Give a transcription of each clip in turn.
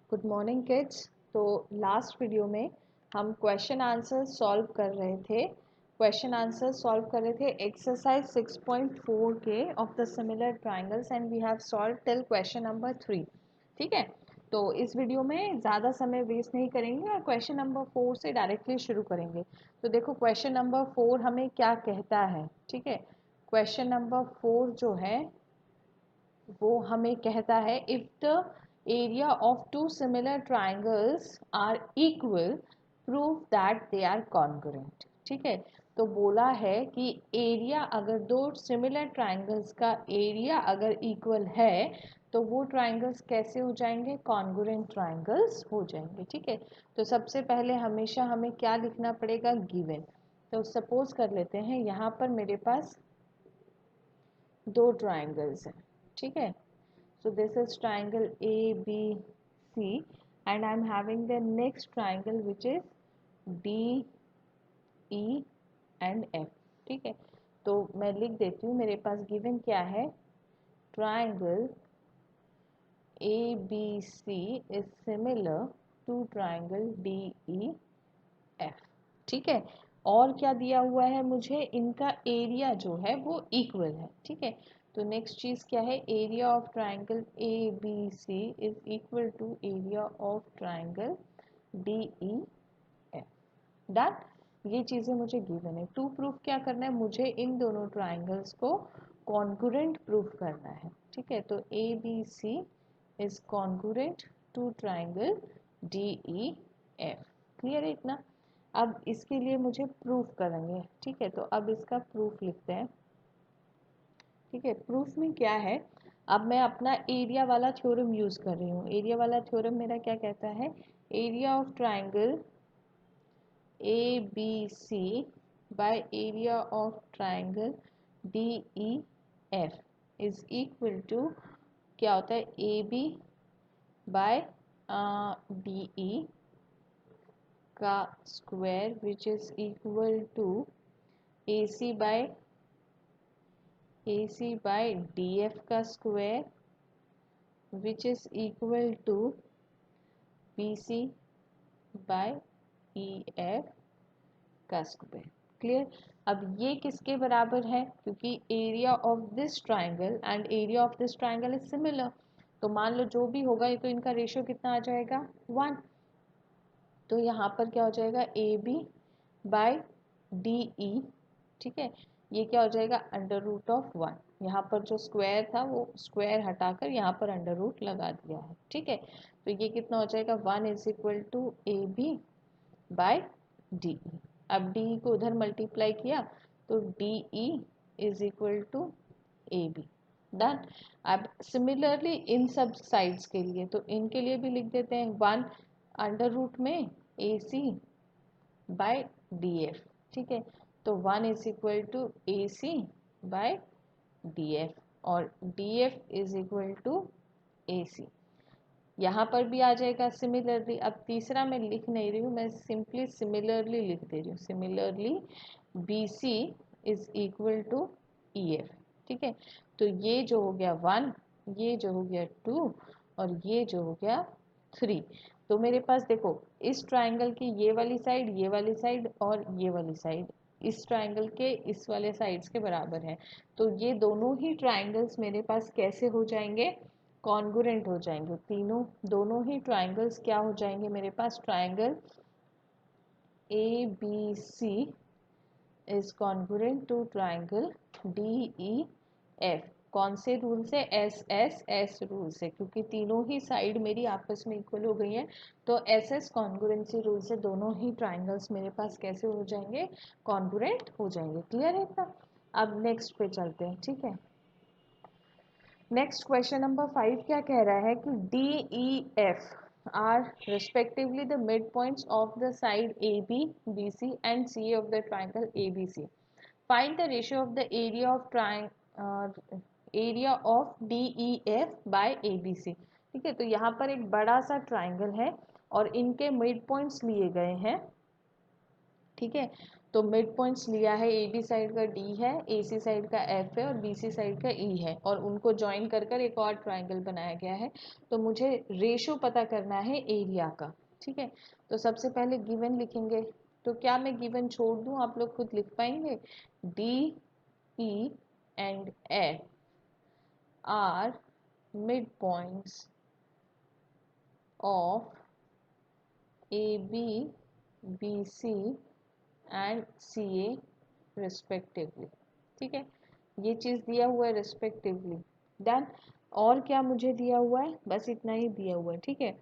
Good morning kids. तो last video में हम क्वेश्चन आंसर सॉल्व कर रहे थे। एक्सरसाइज 6.4 के of the similar triangles and we have solve till question number 3। ठीक है, तो इस वीडियो में ज़्यादा समय वेस्ट नहीं करेंगे और क्वेश्चन नंबर 4 से डायरेक्टली शुरू करेंगे। तो देखो क्वेश्चन नंबर 4 हमें क्या कहता है। ठीक है, क्वेश्चन नंबर 4 जो है वो हमें कहता है if the area of two similar triangles are equal prove that they are congruent. ठीक है, तो बोला है कि एरिया अगर दो सिमिलर ट्राइंगल्स का एरिया अगर इक्वल है तो वो ट्राइंगल्स कैसे हो जाएंगे, कॉन्ग्रुएंट ट्राइंगल्स हो जाएंगे। ठीक है, तो सबसे पहले हमेशा हमें क्या लिखना पड़ेगा, गिवन। तो सपोज कर लेते हैं यहाँ पर मेरे पास दो ट्राइंगल्स हैं। ठीक है, so this is triangle ABC and I'm having the next triangle which is DE and F। ठीक है, तो मैं लिख देती हूँ, मेरे पास गिवन क्या है, triangle ABC is similar to triangle DEF। ठीक है, और क्या दिया हुआ है मुझे, इनका एरिया जो है वो इक्वल है। ठीक है, तो नेक्स्ट चीज क्या है, area of triangle A B C is equal to area of triangle D E F. Done, ये चीजें मुझे गिवन है। टू प्रूफ क्या करना है, मुझे इन दोनों ट्राइंगल्स को कॉन्ग्रुएंट प्रूफ करना है। ठीक है, तो A B C is congruent to triangle D E F. Clear है इतना। अब इसके लिए मुझे प्रूफ करेंगे। ठीक है, तो अब इसका प्रूफ लिखते हैं। ठीक है, प्रूफ में क्या है, अब मैं अपना एरिया वाला थ्योरम यूज कर रही हूँ। एरिया वाला थ्योरम मेरा क्या कहता है, area of triangle A B C by area of triangle D E F is equal to क्या होता है, A B by D E का square which is equal to A C by D F का square which is equal to B C by E F का square. Clear. अब ये किसके बराबर है, क्योंकि area of this triangle and area of this triangle is similar. तो मान लो जो भी होगा, ये तो इनका रेशियो कितना आ जाएगा, 1। तो यहाँ पर क्या हो जाएगा, A B by D E. ठीक है, ये क्या हो जाएगा, अंडर रूट ऑफ 1। यहाँ पर जो स्क्वायर था वो स्क्वायर हटाकर यहाँ पर अंडर रूट लगा दिया है। ठीक है, तो ये कितना हो जाएगा, 1 is equal to A B by D E. अब डी ई को उधर मल्टीप्लाई किया तो D E is equal to A B. Done. अब सिमिलरली इन सब साइड्स के लिए, तो इनके लिए भी लिख देते हैं 1 अंडर रूट में A C by D F. ठीक है, तो 1 is equal to A C by D F और D F is equal to A C. यहाँ पर भी आ जाएगा सिमिलरली। अब तीसरा मैं लिख नहीं रही हूँ, मैं सिंपली सिमिलरली लिख दे रही हूँ, similarly B C is equal to E F. ठीक है, तो ये जो हो गया 1, ये जो हो गया 2 और ये जो हो गया 3। तो मेरे पास देखो, इस ट्राइंगल की ये वाली साइड, ये वाली साइड और ये वाली साइड इस ट्राइंगल के इस वाले साइड्स के बराबर है। तो ये दोनों ही ट्राइंगल्स मेरे पास कैसे हो जाएंगे, कॉन्ग्रुएंट हो जाएंगे। दोनों ही ट्राइंगल्स क्या हो जाएंगे मेरे पास, triangle A B C is congruent to triangle D E F. कौन से रूल से, एस रूल से, क्योंकि तीनों ही साइड मेरी आपस में इक्वल हो गई हैं। तो एस कॉन्ग्रुएंसी रूल से दोनों ही ट्राइंगल्स मेरे पास कैसे हो जाएंगे, कॉन्ग्रुएंट हो जाएंगे। क्लियर है इतना। अब नेक्स्ट पे चलते हैं। ठीक है, नेक्स्ट क्वेश्चन नंबर 5 क्या कह रहा है कि D E F are respectively the midpoints of the side AB, BC and CA of the triangle ABC. Find the ratio of the area of DEF by ABC। ठीक है, तो यहाँ पर एक बड़ा सा ट्राइंगल है और इनके मिड पॉइंट्स लिए गए हैं। ठीक है, तो मिड पॉइंट्स लिया है, ए बी साइड का डी है, ए सी साइड का एफ है और बी सी साइड का ई है, और उनको ज्वाइन कर कर एक और ट्राइंगल बनाया गया है। तो मुझे रेशो पता करना है एरिया का, ठीक है। तो सबसे पहले गिवन लिखेंगे। तो क्या मैं गिवन छोड़ दूं, आप लोग खुद लिख पाएंगे। D E and F are midpoints of A B B C and C A respectively, ठीक है। ये चीज़ दिया हुआ है रिस्पेक्टिवली, डन। और क्या मुझे दिया हुआ है, बस इतना ही दिया हुआ है, ठीक है।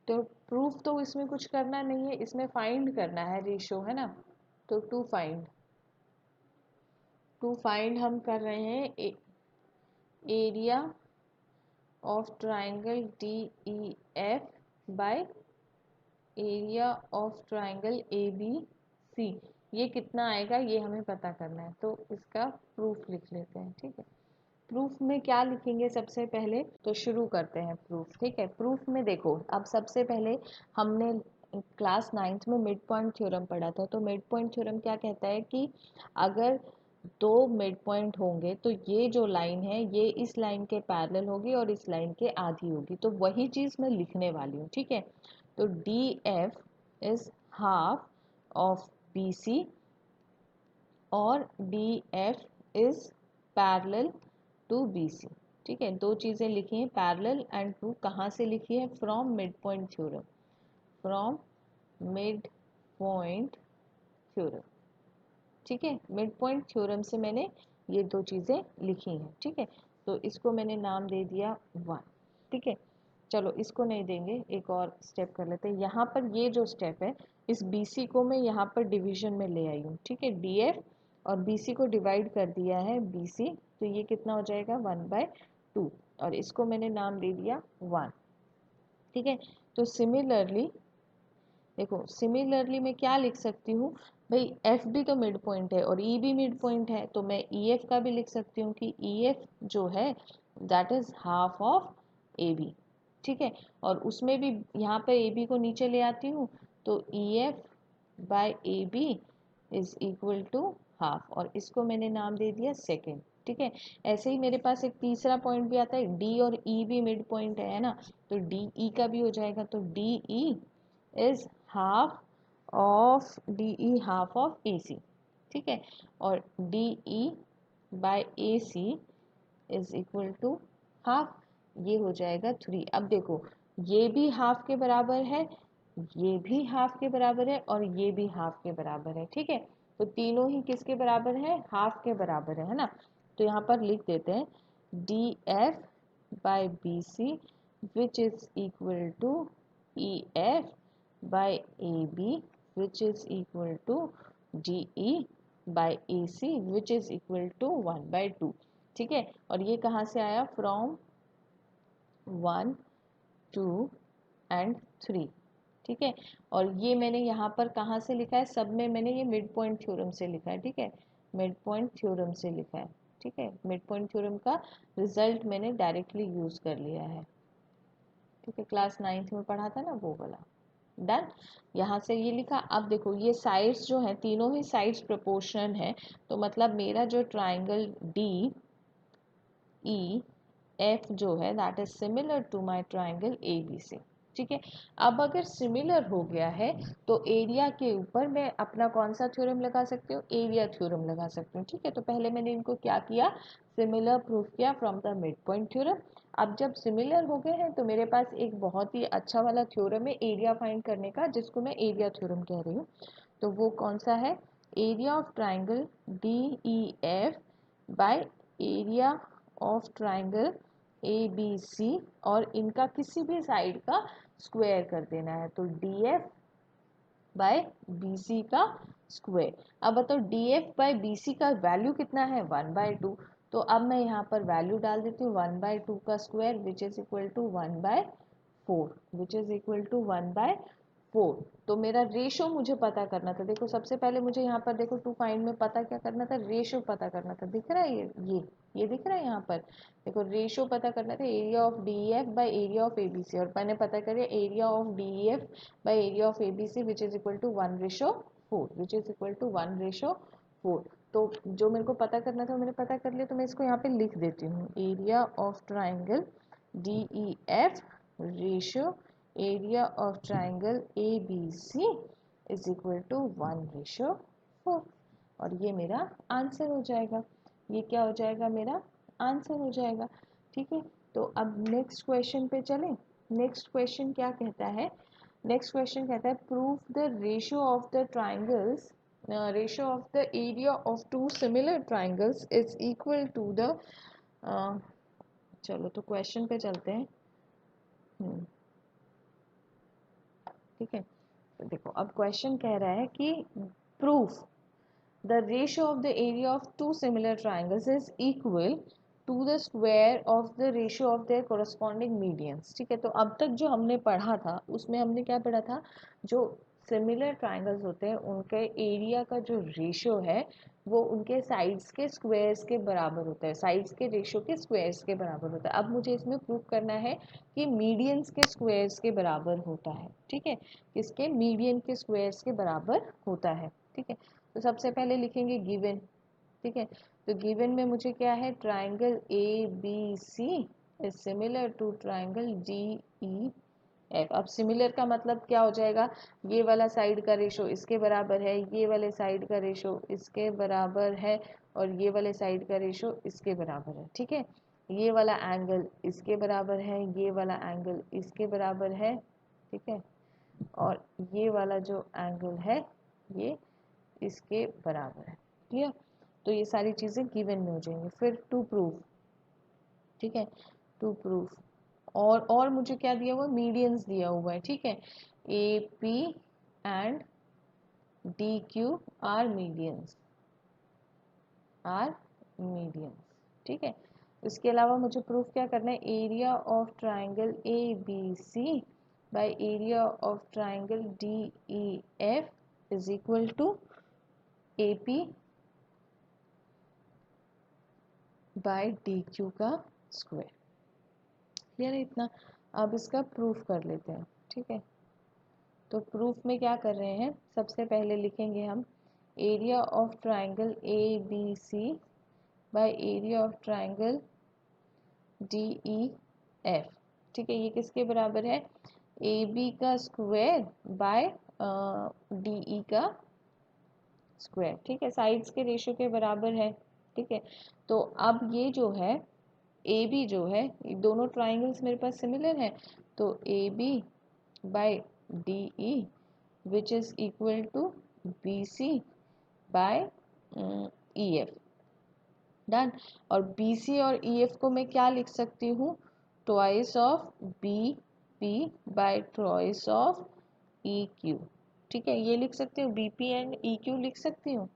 तो प्रूफ तो इसमें कुछ करना नहीं है, इसमें फाइंड करना है रेशो, है ना। तो टू फाइंड हम कर रहे हैं area of triangle D E F by area of triangle A B C. ये कितना आएगा ये हमें पता करना है, तो इसका प्रूफ लिख लेते हैं, ठीक है। प्रूफ में क्या लिखेंगे सबसे पहले, तो शुरू करते हैं प्रूफ, ठीक है। प्रूफ में देखो, अब सबसे पहले हमने क्लास 9th में मिड पॉइंट थ्योरम पढ़ा था। तो मिड पॉइंट थ्योरम क्या कहता है कि अगर दो मिड पॉइंट होंगे तो ये जो लाइन है ये इस लाइन के पैरेलल होगी और इस लाइन के आधी होगी। तो वही चीज़ मैं लिखने वाली हूँ, ठीक है। तो D F is half of B C और D F is parallel to B C, ठीक है। दो चीज़ें लिखी हैं, पैरेलल एंड टू, कहाँ से लिखी है, from mid point theorem, from mid point theorem, ठीक है। मिड पॉइंट थ्योरम से मैंने ये दो चीज़ें लिखी हैं, ठीक है। तो इसको मैंने नाम दे दिया 1, ठीक है। चलो इसको नहीं देंगे, एक और स्टेप कर लेते हैं। यहाँ पर ये जो स्टेप है, इस बी सी को मैं यहाँ पर डिवीजन में ले आई हूँ, ठीक है। डी एफ और बी सी को डिवाइड कर दिया है बी सी, तो ये कितना हो जाएगा 1/2, और इसको मैंने नाम दे दिया 1, ठीक है। तो सिमिलरली देखो, सिमिलरली मैं क्या लिख सकती हूँ भाई, एफ भी तो मिड पॉइंट है और ई भी मिड पॉइंट है, तो मैं ई एफ का भी लिख सकती हूँ कि ई एफ जो है that is half of A B, ठीक है। और उसमें भी यहाँ पर ए बी को नीचे ले आती हूँ, तो E F by A B is equal to half, और इसको मैंने नाम दे दिया सेकेंड, ठीक है। ऐसे ही मेरे पास एक तीसरा पॉइंट भी आता है, डी और ई भी मिड पॉइंट है ना, तो डी ई का भी हो जाएगा। तो D E is half of D E half of A C, ठीक है। और D E by A C is equal to half, ये हो जाएगा 3। अब देखो, ये भी हाफ के बराबर है, ये भी हाफ के बराबर है और ये भी हाफ के बराबर है, ठीक है। तो तीनों ही किसके बराबर है, हाफ के बराबर है ना। तो यहाँ पर लिख देते हैं D F by B C which is equal to E F by A B which is equal to D E by A C which is equal to 1/2, ठीक है। और ये कहाँ से आया, फ्रॉम 1, 2 एंड 3, ठीक है। और ये मैंने यहाँ पर कहाँ से लिखा है, सब में मैंने ये मिड पॉइंट थ्योरम से लिखा है, ठीक है। मिड पॉइंट थ्योरम से लिखा है, ठीक है। मिड पॉइंट थ्योरम का रिजल्ट मैंने डायरेक्टली यूज कर लिया है, ठीक है। क्लास 9th में पढ़ा था ना वो वाला, डन। यहाँ से ये लिखा। अब देखो, ये साइड्स जो हैं, तीनों ही साइड्स प्रोपोर्शनल हैं, तो मतलब मेरा जो ट्राइंगल डी ई एफ जो है that is similar to my triangle A B C, ठीक है। अब अगर सिमिलर हो गया है तो एरिया के ऊपर मैं अपना कौन सा थ्योरम लगा सकती हूँ, एरिया थ्योरम लगा सकती हूँ, ठीक है। तो पहले मैंने इनको क्या किया, सिमिलर प्रूफ किया from the mid point theorem. अब जब सिमिलर हो गए हैं तो मेरे पास एक बहुत ही अच्छा वाला थ्योरम है एरिया फाइंड करने का, जिसको मैं एरिया थ्योरम कह रही हूँ। तो वो कौन सा है, area of triangle D E F by area of triangle A B C, और इनका किसी भी साइड का स्क्वायर कर देना है। तो D F by B C का स्क्वायर। अब बताओ D F by B C का वैल्यू कितना है, 1/2। तो अब मैं यहाँ पर वैल्यू डाल देती हूँ, 1/2 का square which is equal to 1/4, which is equal to 1/4। तो मेरा रेशो मुझे पता करना था। देखो सबसे पहले मुझे यहाँ पर देखो टू फाइंड में पता क्या करना था, रेशो पता करना था। दिख रहा है ये दिख रहा है यहाँ पर, देखो रेशो पता करना था, area of D F by area of A B C, और मैंने पता करिए area of D F by area of A B C which is equal to 1/4। 4 which is equal to 1:4। तो जो मेरे को पता करना था मैंने पता कर लिया, तो मैं इसको यहाँ पे लिख देती हूँ, area of triangle DEF ratio area of triangle ABC is equal to 1:4। और ये मेरा आंसर हो जाएगा, ये क्या हो जाएगा, मेरा आंसर हो जाएगा। ठीक है, तो अब नेक्स्ट क्वेश्चन पे चलें। नेक्स्ट क्वेश्चन क्या कहता है, नेक्स्ट क्वेश्चन कहता है prove the ratio of the triangles, ratio of the area of two similar triangles is equal to the, चलो तो क्वेश्चन पे चलते हैं। ठीक है, तो देखो अब क्वेश्चन कह रहा है कि proof the ratio of the area of two similar triangles is equal to the square of the ratio of their corresponding medians। ठीक है, तो अब तक जो हमने पढ़ा था उसमें हमने क्या पढ़ा था, जो सिमिलर ट्राइंगल्स होते हैं उनके एरिया का जो रेशियो है वो उनके साइड्स के स्क्वायर्स के बराबर होता है, साइड्स के रेशियो के स्क्वायर्स के बराबर होता है। अब मुझे इसमें प्रूव करना है कि मीडियंस के स्क्वायर्स के बराबर होता है। ठीक है, किसके, मीडियन के स्क्वायर्स के बराबर होता है। ठीक है, तो सबसे पहले लिखेंगे गिवन। ठीक है, तो गिवन में मुझे क्या है, triangle ABC is similar to triangle DEF। अब सिमिलर का मतलब क्या हो जाएगा, ये वाला साइड का रेशो इसके बराबर है, ये वाले साइड का रेशो इसके बराबर है, और ये वाले साइड का रेशो इसके बराबर है। ठीक है, ये वाला एंगल इसके बराबर है, ये वाला एंगल इसके बराबर है। ठीक है, और ये वाला जो एंगल है ये इसके बराबर है। क्लियर, तो ये सारी चीज़ें गिवन में हो जाएंगी। फिर टू प्रूफ, ठीक है, टू प्रूफ, और मुझे क्या दिया हुआ है, मीडियंस दिया हुआ है। ठीक है, AP and DQ are medians, are medians. ठीक है, इसके अलावा मुझे प्रूफ क्या करना है, area of triangle ABC by area of triangle DEF is equal to AP by DQ का स्क्वायर। क्लियर है इतना, अब इसका प्रूफ कर लेते हैं। ठीक है, तो प्रूफ में क्या कर रहे हैं, सबसे पहले लिखेंगे हम area of triangle ABC by area of triangle DEF। ठीक है, ये किसके बराबर है, AB का स्क्वायर बाय DE का स्क्वायर। ठीक है, साइड्स के रेशियो के बराबर है। ठीक है, तो अब ये जो है AB जो है, दोनों ट्राइंगल्स मेरे पास सिमिलर है, तो AB by DE which is equal to BC by EF। Done, और BC और EF को मैं क्या लिख सकती हूँ, twice of BP bye twice of EQ। ठीक है, ये लिख सकती हूँ, BP एंड EQ लिख सकती हूँ,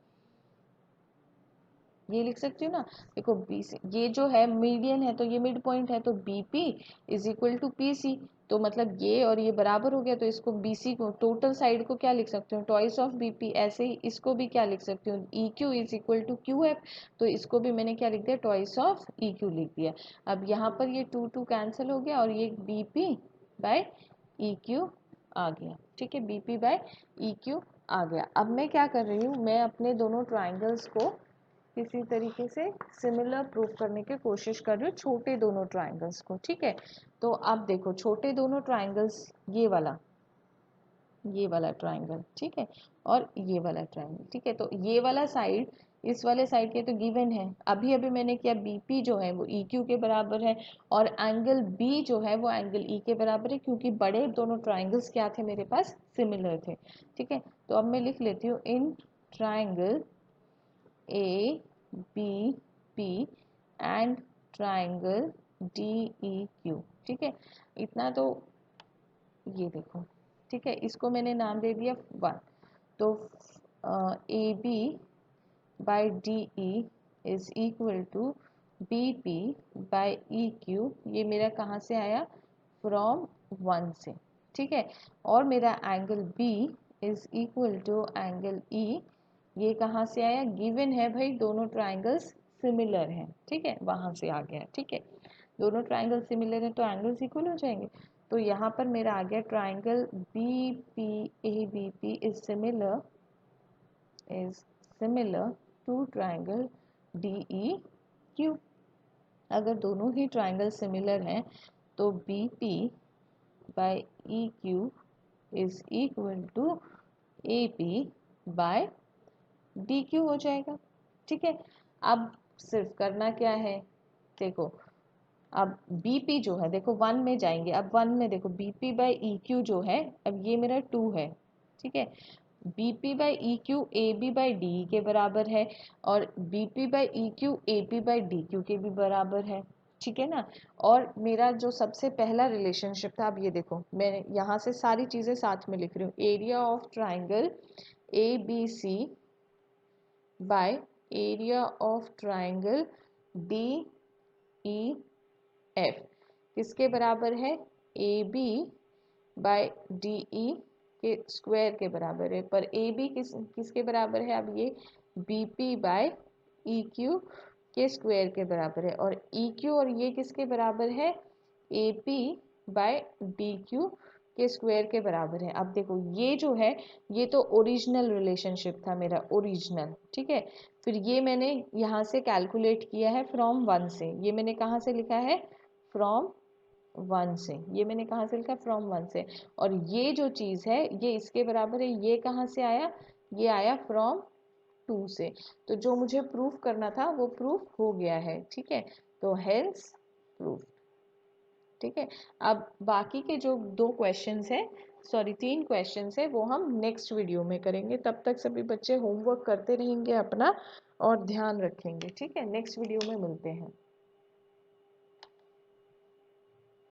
ये लिख सकती हूँ ना। देखो BC ये जो है मीडियन है, तो ये मिड पॉइंट है, तो BP is equal to PC, तो मतलब ये और ये बराबर हो गया, तो इसको BC को टोटल साइड को क्या लिख सकती हूँ, ट्वाइस ऑफ BP। ऐसे ही इसको भी क्या लिख सकती हूँ, EQ is equal to QF, तो इसको भी मैंने क्या लिख दिया, ट्वाइस ऑफ EQ लिख दिया। अब यहाँ पर ये 2 कैंसिल हो गया और ये BP बाय EQ आ गया। ठीक है, BP बाय EQ आ गया। अब मैं क्या कर रही हूँ, मैं अपने दोनों ट्राइंगल्स को किसी तरीके से सिमिलर प्रूव करने की कोशिश कर रही हूँ, छोटे दोनों ट्राइंगल्स को। ठीक है, तो अब देखो छोटे दोनों ट्राइंगल्स, ये वाला ट्राइंगल, ठीक है, और ये वाला ट्राइंगल। ठीक है, तो ये वाला साइड इस वाले साइड के तो गिवन है, अभी अभी मैंने किया, BP जो है वो EQ के बराबर है, और एंगल B जो है वो एंगल E के बराबर है, क्योंकि बड़े दोनों ट्राइंगल्स क्या थे मेरे पास, सिमिलर थे। ठीक है, तो अब मैं लिख लेती हूँ, in triangle ABP and triangle DEQ। ठीक है, इतना तो ये देखो। ठीक है, इसको मैंने नाम दे दिया 1, तो AB by DE is equal to BP by EQ। ये मेरा कहाँ से आया, फ्रॉम 1 से। ठीक है, और मेरा angle B is equal to angle E, ये कहाँ से आया, गिवन है भाई, दोनों ट्राइंगल्स सिमिलर हैं। ठीक है, वहाँ से आ गया। ठीक है, दोनों ट्राइंगल सिमिलर हैं तो एंगल्स इक्वल हो जाएंगे। तो यहाँ पर मेरा आ गया triangle BPABP is similar is similar to triangle DEQ. अगर दोनों ही ट्राइंगल सिमिलर हैं तो BP by EQ is equal to AP by DQ हो जाएगा। ठीक है, अब सिर्फ करना क्या है, देखो अब BP जो है, देखो 1 में जाएंगे, अब 1 में देखो BP बाई EQ जो है, अब ये मेरा 2 है। ठीक है, BP by EQ AB by DE के बराबर है और BP by EQ AP by DQ के भी बराबर है। ठीक है ना, और मेरा जो सबसे पहला रिलेशनशिप था, अब ये देखो मैं यहाँ से सारी चीज़ें साथ में लिख रही हूँ, area of triangle ABC by area of triangle DEF किसके बराबर है, AB बाय DE के स्क्वायर के बराबर है, पर AB किसके बराबर है, अब ये BP बाय EQ के स्क्वायर के बराबर है, और EQ और ये किसके बराबर है, AP बाय DQ के स्क्वायर के बराबर है। अब देखो ये जो है ये तो ओरिजिनल रिलेशनशिप था मेरा, ओरिजिनल। ठीक है, फिर ये मैंने यहाँ से कैलकुलेट किया है फ्रॉम 1 से, ये मैंने कहाँ से लिखा है, फ्रॉम 1 से, ये मैंने कहाँ से लिखा, फ्रॉम 1 से, और ये जो चीज़ है ये इसके बराबर है, ये कहाँ से आया, ये आया फ्रॉम 2 से। तो जो मुझे प्रूफ करना था वो प्रूफ हो गया है। ठीक है, तो हेंस प्रूफ। ठीक है, अब बाकी के जो 2 क्वेश्चंस हैं, सॉरी 3 क्वेश्चंस है, वो हम नेक्स्ट वीडियो में करेंगे। तब तक सभी बच्चे होमवर्क करते रहेंगे अपना और ध्यान रखेंगे। ठीक है, नेक्स्ट वीडियो में मिलते हैं।